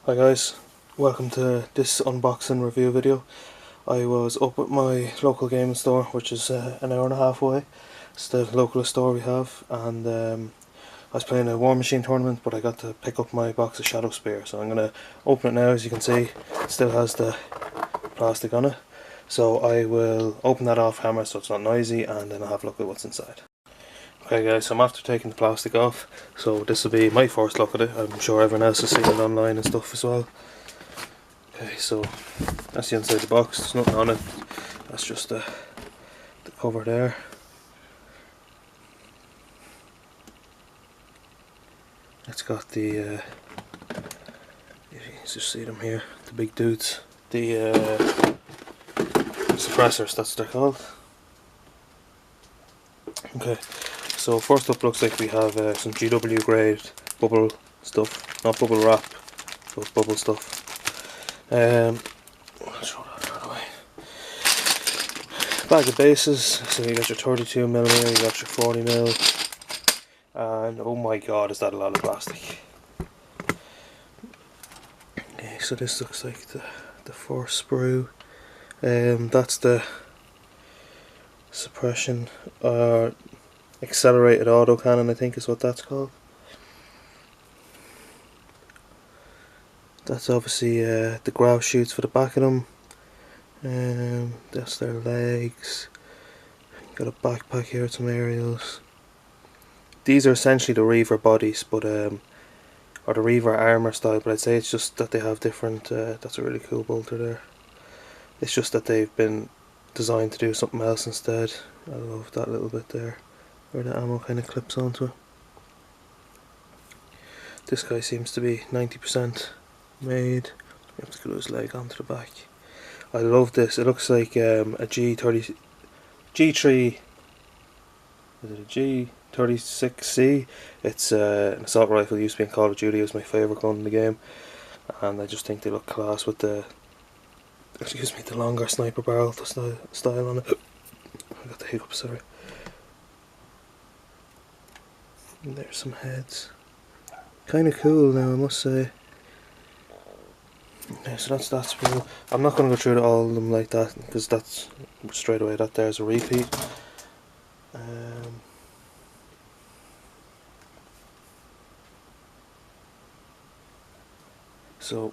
Hi guys, welcome to this unboxing review video. I was up at my local gaming store, which is an hour and a half away. It's the localest store we have, and I was playing a War Machine tournament, but I got to pick up my box of Shadow Spear, so I'm going to open it now. As you can see, it still has the plastic on it, so I will open that off hammer so it's not noisy, and then I'll have a look at what's inside. Okay guys, so I'm after taking the plastic off, so this will be my first look at it. I'm sure everyone else has seen it online and stuff as well. Okay, so that's the inside of the box. There's nothing on it. That's just the cover there. It's got the you can just see them here, the big dudes, the suppressors, that's what they're called. Okay, so first up looks like we have some GW grade bubble stuff, not bubble wrap, but bubble stuff. I'll throw that away. Bag of bases, so you got your 32mm, you got your 40mm, and oh my god, is that a lot of plastic. Okay, so this looks like the first sprue. That's the suppression, accelerated autocannon, I think is what that's called. That's obviously the grav chutes for the back of them. That's their legs. Got a backpack here with some aerials. These are essentially the Reaver bodies, but or the Reaver armor style, but I'd say it's just that they have different. That's a really cool bolter there. It's just that they've been designed to do something else instead. I love that little bit there, where the ammo kind of clips onto it. This guy seems to be 90% made. You have to glue his leg onto the back. I love this. It looks like a G3. Is it a G36C? It's an assault rifle. Used to be in Call of Duty. It was my favourite gun in the game, and I just think they look class with the longer sniper barrel style on it. I got the hiccups, sorry. And there's some heads. Kind of cool now, I must say. Okay, so that's that sprue. I'm not going to go through all of them like that, because that's straight away that there's a repeat. So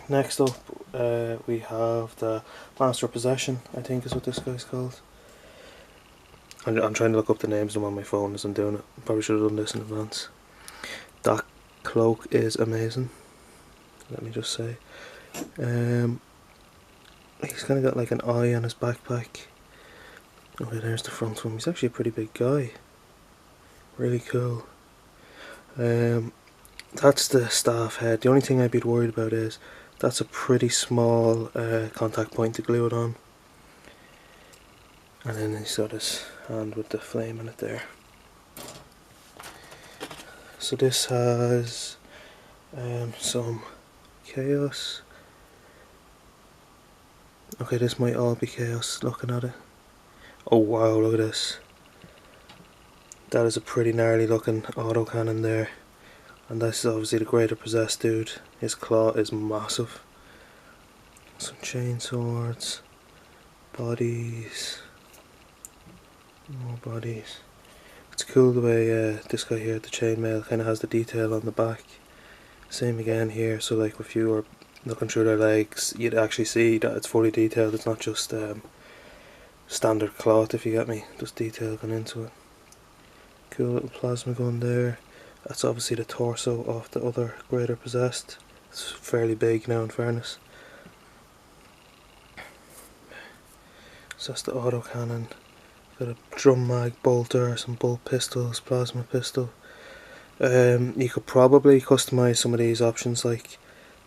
next up we have the Master of Possession, I think is what this guy's called. I'm trying to look up the names of them on my phone as I'm doing it. Probably should have done this in advance. That cloak is amazing, let me just say. He's kind of got like an eye on his backpack. Okay, there's the front one. He's actually a pretty big guy. Really cool. That's the staff head. The only thing I'd be worried about is that's a pretty small contact point to glue it on. And then he's got his hand with the flame in it there. So this has some chaos. Okay, this might all be chaos looking at it. Oh wow, look at this. That is a pretty gnarly looking autocannon there. And this is obviously the greater possessed dude. His claw is massive. Some chain swords. Bodies. More bodies. It's cool the way this guy here, the chainmail, kind of has the detail on the back. Same again here, so like if you were looking through their legs, you'd actually see that it's fully detailed. It's not just standard cloth, if you get me. Just detail going into it. Cool little plasma gun there. That's obviously the torso of the other greater possessed. It's fairly big now in fairness. So that's the autocannon. Got a drum mag bolter, some bolt pistols, plasma pistol. You could probably customise some of these options, like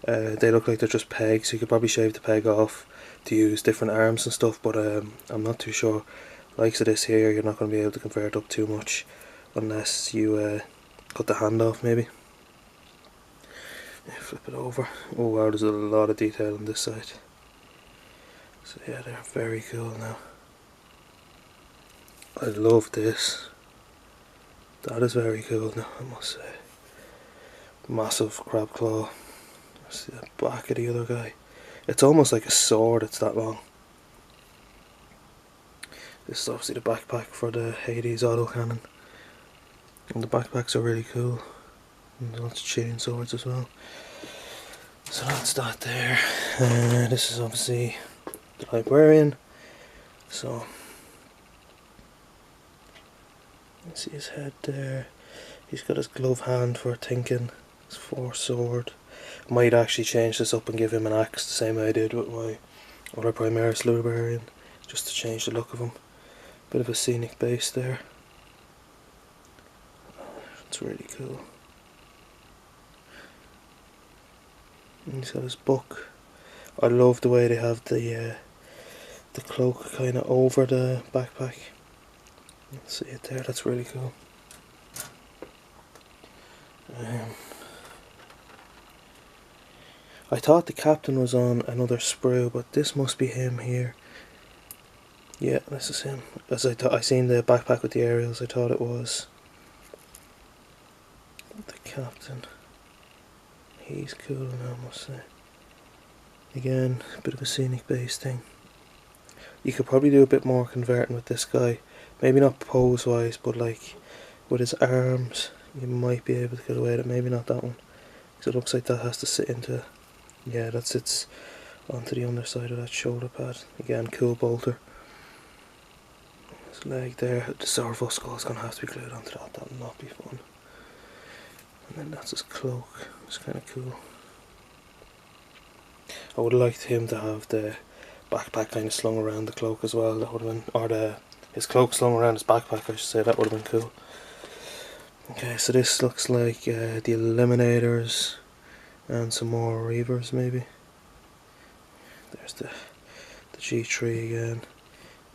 they look like they're just pegs, so you could probably shave the peg off to use different arms and stuff, but I'm not too sure. Likes of this here, you're not going to be able to convert up too much unless you cut the hand off maybe. Yeah, flip it over. Oh wow, there's a lot of detail on this side. So yeah, they're very cool now. I love this. That is very cool now, I must say. Massive crab claw. See the back of the other guy. It's almost like a sword, it's that long. This is obviously the backpack for the Hades autocannon. And the backpacks are really cool. And lots of chain swords as well. So that's that there. This is obviously the librarian. So you see his head there. He's got his glove hand for thinking. His force sword. Might actually change this up and give him an axe the same way I did with my other Primaris librarian, just to change the look of him. Bit of a scenic base there. It's really cool. And he's got his book. I love the way they have the cloak kind of over the backpack. Let's see it there. That's really cool. I thought the captain was on another sprue, but this must be him here. Yeah, this is him. As I seen the backpack with the aerials, I thought it was the captain. He's cool now, I must say. Again, a bit of a scenic base thing. You could probably do a bit more converting with this guy. Maybe not pose wise, but like with his arms, you might be able to get away with it. Maybe not that one, because it looks like that has to sit into. Yeah, that sits onto the underside of that shoulder pad. Again, cool bolter. His leg there. The servo skull is going to have to be glued onto that. That will not be fun. And then that's his cloak. It's kind of cool. I would have liked him to have the backpack kind of slung around the cloak as well. That would have been, or his cloak slung around his backpack, I should say. That would have been cool. Okay, so this looks like the Eliminators and some more Reavers maybe. There's the G3 again.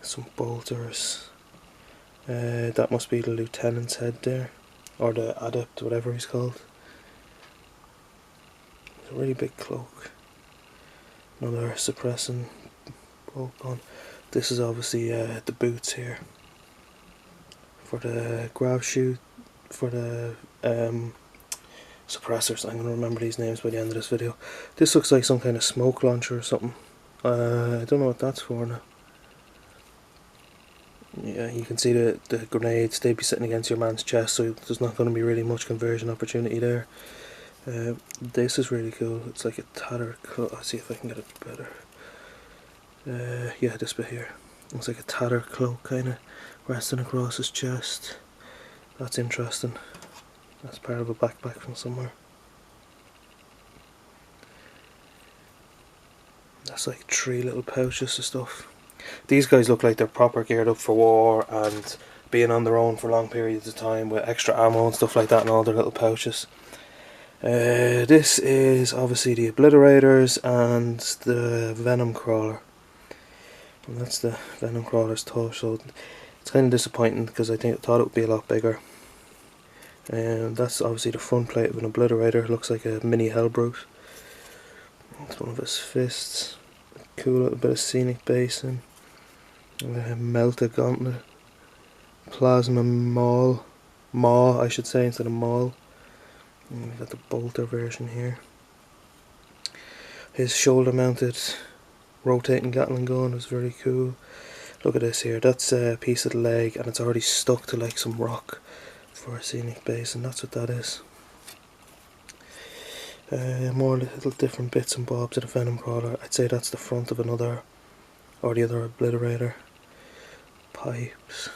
Some bolters. That must be the lieutenant's head there, or the adept, whatever he's called. It's a really big cloak. Another suppressing bolt on. This is obviously the boots here for the grav chute, for the suppressors. I'm going to remember these names by the end of this video. This looks like some kind of smoke launcher or something. I don't know what that's for now. Yeah, you can see the grenades, they'd be sitting against your man's chest, so there's not going to be really much conversion opportunity there. This is really cool. It's like a tattered cloak. I'll see if I can get it better. Yeah, this bit here. It's like a tattered cloak kind of resting across his chest. That's interesting. That's part of a backpack from somewhere. That's like 3 little pouches of stuff. These guys look like they're proper geared up for war and being on their own for long periods of time with extra ammo and stuff like that in all their little pouches. This is obviously the Obliterators and the Venom Crawler. And that's the Venom Crawler's touch, so it's kind of disappointing because I thought it would be a lot bigger. That's obviously the front plate of an Obliterator. It looks like a mini Hellbrute. That's one of his fists. Cool little bit of scenic basing. Melta Gauntlet. Plasma Maw, I should say, instead of Maul. And we've got the bolter version here. His shoulder mounted rotating Gatling gun is very cool. Look at this here, that's a piece of the leg and it's already stuck to like some rock for a scenic base, and that's what that is. More little different bits and bobs of the Venom Crawler. I'd say that's the front of another, or the other Obliterator. Pipes.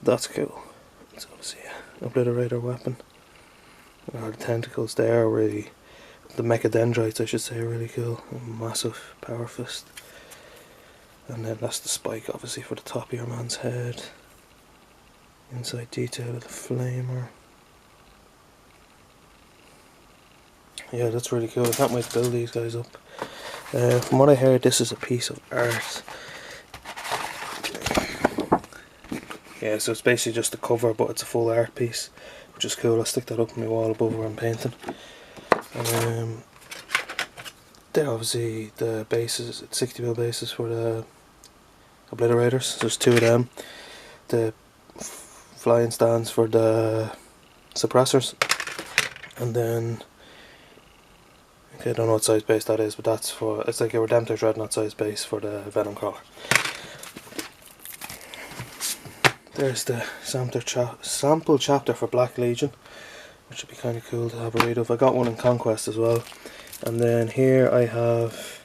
That's cool. It's obviously an Obliterator weapon. The tentacles there are really, the Mechadendrites I should say, are really cool. A massive power fist. And then that's the spike obviously for the top of your man's head. Inside detail of the flamer. Yeah, that's really cool. I can't wait to build these guys up. From what I heard, this is a piece of art. Yeah, so it's basically just a cover, but it's a full art piece, which is cool. I'll stick that up on my wall above where I'm painting. They're obviously the bases, 60mm bases for the Obliterators. There's 2 of them. The flying stands for the suppressors, and then Okay, I don't know what size base that is, but that's for, it's like a Redemptor Dreadnought size base for the Venom Crawler. There's the sample chapter for Black Legion, which would be kind of cool to have a read of. I got one in Conquest as well. And then here I have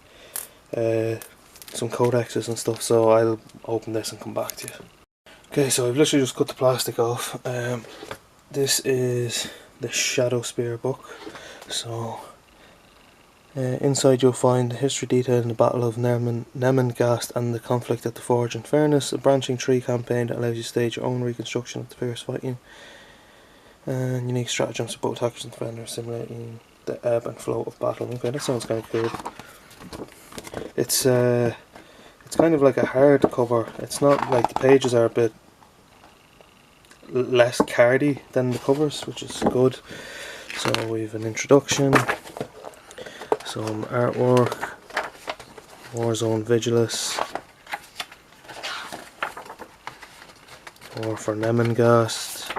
some codexes and stuff, so I'll open this and come back to you. Okay, so I've literally just cut the plastic off. This is the Shadow Spear book. So inside you'll find the history detailed in the Battle of Nemengast and the conflict at the Forge and Furnace, a branching tree campaign that allows you to stage your own reconstruction of the fierce fighting, and unique stratagems for both attackers and defenders, simulating the ebb and flow of battle. Okay, that sounds kind of cool. It's kind of like a hard cover. It's not like, the pages are a bit less cardy than the covers, which is good. So we have an introduction, some artwork, Warzone Vigilus, War for Nemengast,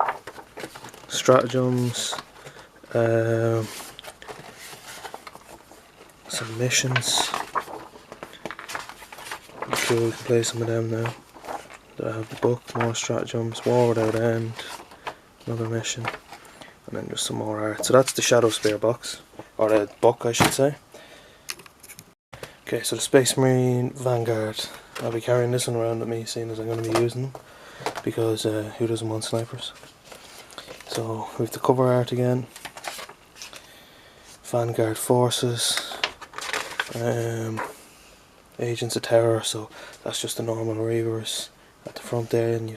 stratagems, some missions. Cool, we can play some of them now. I have the book, more stratagems, War Without End, another mission, and then just some more art. So that's the Shadow Spear box, or the book I should say. Okay, so the Space Marine Vanguard. I'll be carrying this one around with me, seeing as I'm going to be using them, because who doesn't want snipers? So we have the cover art again. Vanguard Forces. Agents of Terror, so that's just the normal Reavers at the front there, and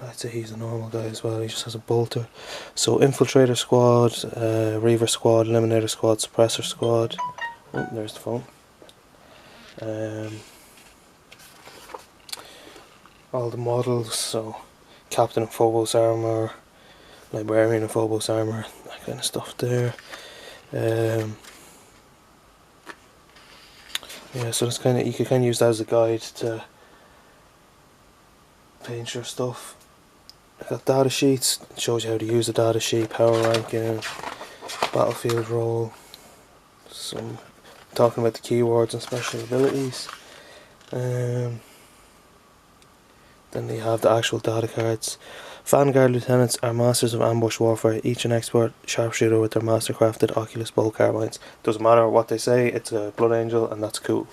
I'd say he's a normal guy as well, he just has a bolter. So Infiltrator Squad, Reaver Squad, Eliminator Squad, Suppressor Squad. Oh, there's the phone. All the models, so Captain of Phobos Armour, Librarian of Phobos Armour, that kind of stuff there. Yeah, so that's kind of, you can kind of use that as a guide to paint your stuff. I've got data sheets, it shows you how to use a data sheet, power ranking, battlefield role, some talking about the keywords and special abilities. Then they have the actual data cards. Vanguard Lieutenants are masters of ambush warfare, each an expert sharpshooter with their master crafted Oculus Bolt carbines. Doesn't matter what they say, it's a Blood Angel and that's cool.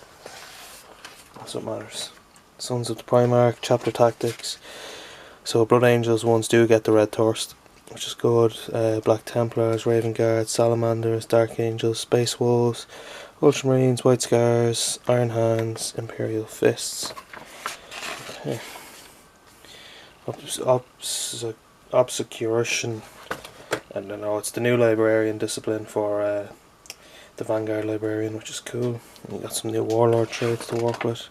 That's what matters. Sons of the Primarch, Chapter Tactics. So Blood Angels ones do get the Red Thirst, which is good. Black Templars, Raven Guards, Salamanders, Dark Angels, Space Wolves, Ultramarines, White Scars, Iron Hands, Imperial Fists. Okay. Obscuration, and I know it's the new Librarian discipline for the Vanguard Librarian, which is cool. And you got some new Warlord traits to work with,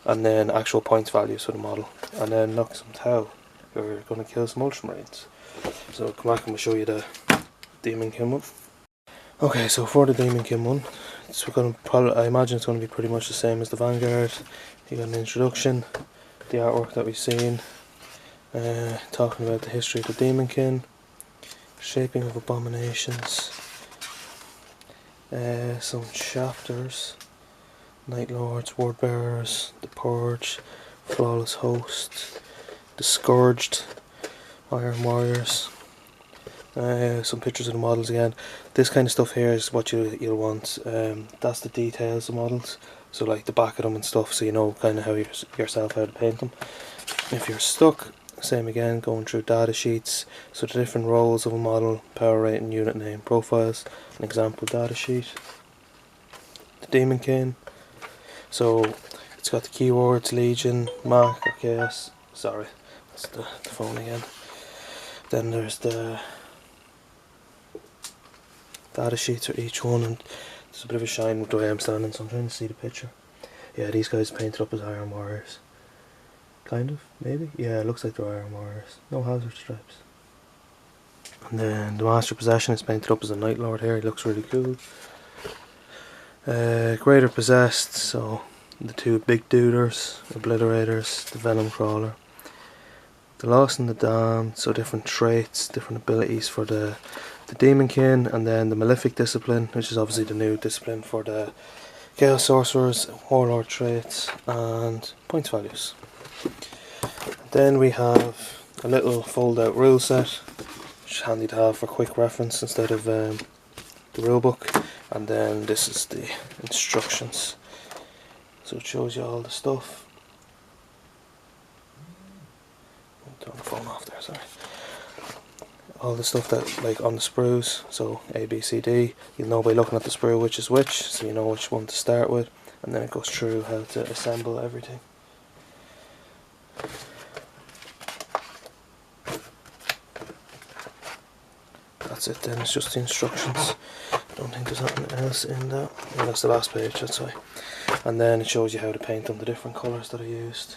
and then actual points values for the model, and then look, some Tau. We're going to kill some Ultramarines. So I'll come back and we'll show you the Demonkin one. Okay, so for the Demonkin one, it's going to probably, I imagine it's going to be pretty much the same as the Vanguard. You got an introduction, the artwork that we've seen. Talking about the history of the Demonkin, shaping of abominations, some chapters, Night Lords, Word Bearers, the Purge, Flawless Host, the Scourged, Iron Warriors, some pictures of the models again. This kind of stuff here is what you'll want. That's the details of models, so like the back of them and stuff, so you know kind of how yourself how to paint them. If you're stuck, same again, going through data sheets, so the different roles of a model, power rating, unit name, profiles, an example data sheet. The Demonkin, so it's got the keywords, Legion, Mark or Chaos, sorry, that's the phone again. Then there's the data sheets for each one, and there's a bit of a shine with the way I'm standing, so I'm trying to see the picture. Yeah, these guys painted up as Iron Warriors. Kind of, maybe? Yeah, it looks like they're Iron Warriors. No hazard stripes. And then the Master Possession is painted up as a Night Lord here, he looks really cool. Greater Possessed, so the two big duders, Obliterators, the Venom Crawler. The Lost and the Damned, so different traits, different abilities for the the Demonkin, and then the Malefic Discipline, which is obviously the new discipline for the Chaos Sorcerers, Warlord traits, and points values. Then we have a little fold out rule set, which is handy to have for quick reference instead of the rule book. And then this is the instructions, so it shows you all the stuff. Turn the phone off there, sorry. All the stuff that, like, on the sprues, so A, B, C, D, you'll know by looking at the sprue which is which, so you know which one to start with, and then it goes through how to assemble everything. That's it then, it's just the instructions. I don't think there's anything else in that. Well, that's the last page, that's why. And then it shows you how to paint them, the different colours that I used.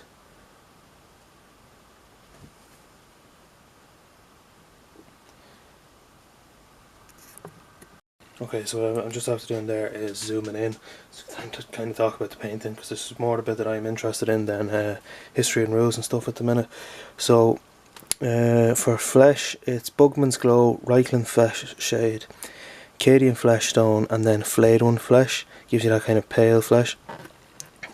Okay, so what I'm just after doing there is zooming in. It's time to kind of talk about the painting, because this is more the bit that I'm interested in than history and rules and stuff at the minute. So for flesh, it's Bugman's Glow, Reikland Flesh Shade, Cadian Flesh Stone, and then Flayed One Flesh. Gives you that kind of pale flesh.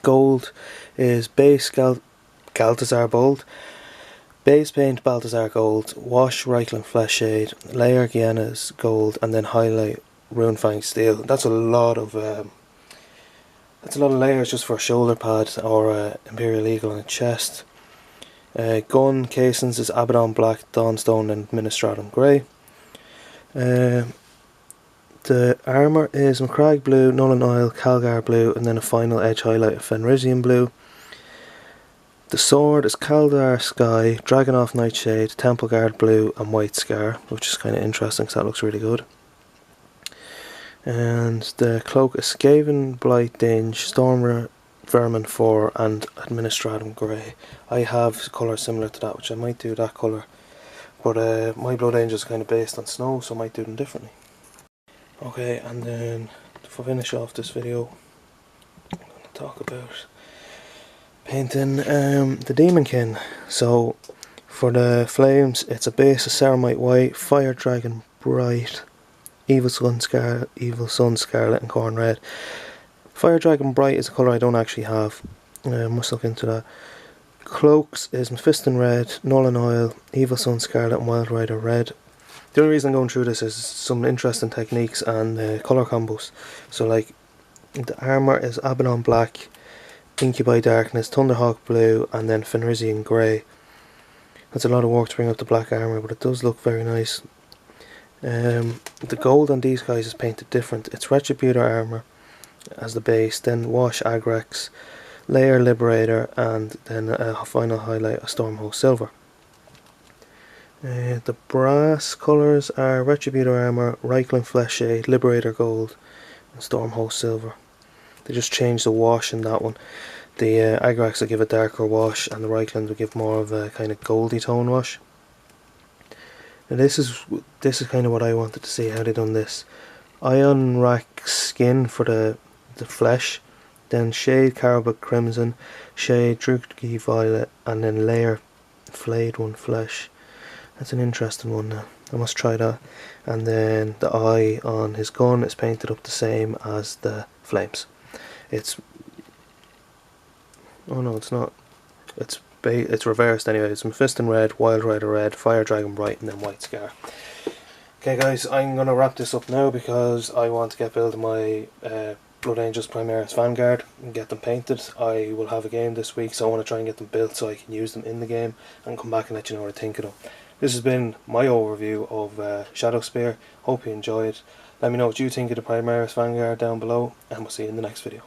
Gold is base Galtazar Bold, base paint Balthazar Gold, wash Reikland Flesh Shade, layer Guiana's Gold, and then highlight Runefang Steel. That's a lot of layers just for a shoulder pad or Imperial Eagle on a chest. Gun casings is Abaddon Black, Dawnstone, and Ministratum Grey. The armour is Macragge Blue, Nuln Oil, Calgar Blue, and then a final edge highlight of Fenrisian Blue. The sword is Kaldar Sky, Dragonoff Nightshade, Temple Guard Blue, and White Scar, which is kind of interesting because that looks really good. And the cloak is Skaven Blight Dinge, Storm Vermin 4, and Administratum Grey. I have colours similar to that, which I might do that colour, but my Blood Angels is kind of based on snow, so I might do them differently. Okay, and then to finish off this video, I'm going to talk about painting the Demonkin. So for the flames, it's a base of Ceramite White, Fire Dragon Bright, Evil Sun Scarlet, and Corn Red. Fire Dragon Bright is a colour I don't actually have. Must look into that. Cloaks is Mephiston Red, Nuln Oil, Evil Sun Scarlet, and Wild Rider Red. The only reason I'm going through this is some interesting techniques and colour combos. So, like, the armour is Abaddon Black, Incubi Darkness, Thunderhawk Blue, and then Fenrisian Grey. That's a lot of work to bring up the black armour, but it does look very nice. The gold on these guys is painted different. It's Retributor armour as the base, then Wash Agrax, Layer Liberator, and then a final highlight of Stormhost Silver. The brass colours are Retributor armour, Reikland Flesh Shade, Liberator Gold, and Stormhost Silver. They just changed the wash in that one. The Agrax will give a darker wash, and the Reikland will give more of a kind of goldy tone wash. And this is kind of what I wanted to see, how they done this. Iron Rack Skin for the flesh, then Shade Carabec Crimson, Shade Drukgyal Violet, and then Layer Flayed One Flesh. That's an interesting one now. I must try that. And then the eye on his gun is painted up the same as the flames. Oh no, it's not. It's reversed anyway. It's Mephiston Red, Wild Rider Red, Fire Dragon Bright, and then White Scar. Okay guys, I'm going to wrap this up now because I want to get building my Blood Angels Primaris Vanguard and get them painted. I will have a game this week, so I want to try and get them built so I can use them in the game and come back and let you know what I think of them. This has been my overview of Shadowspear. Hope you enjoyed. Let me know what you think of the Primaris Vanguard down below, and we'll see you in the next video.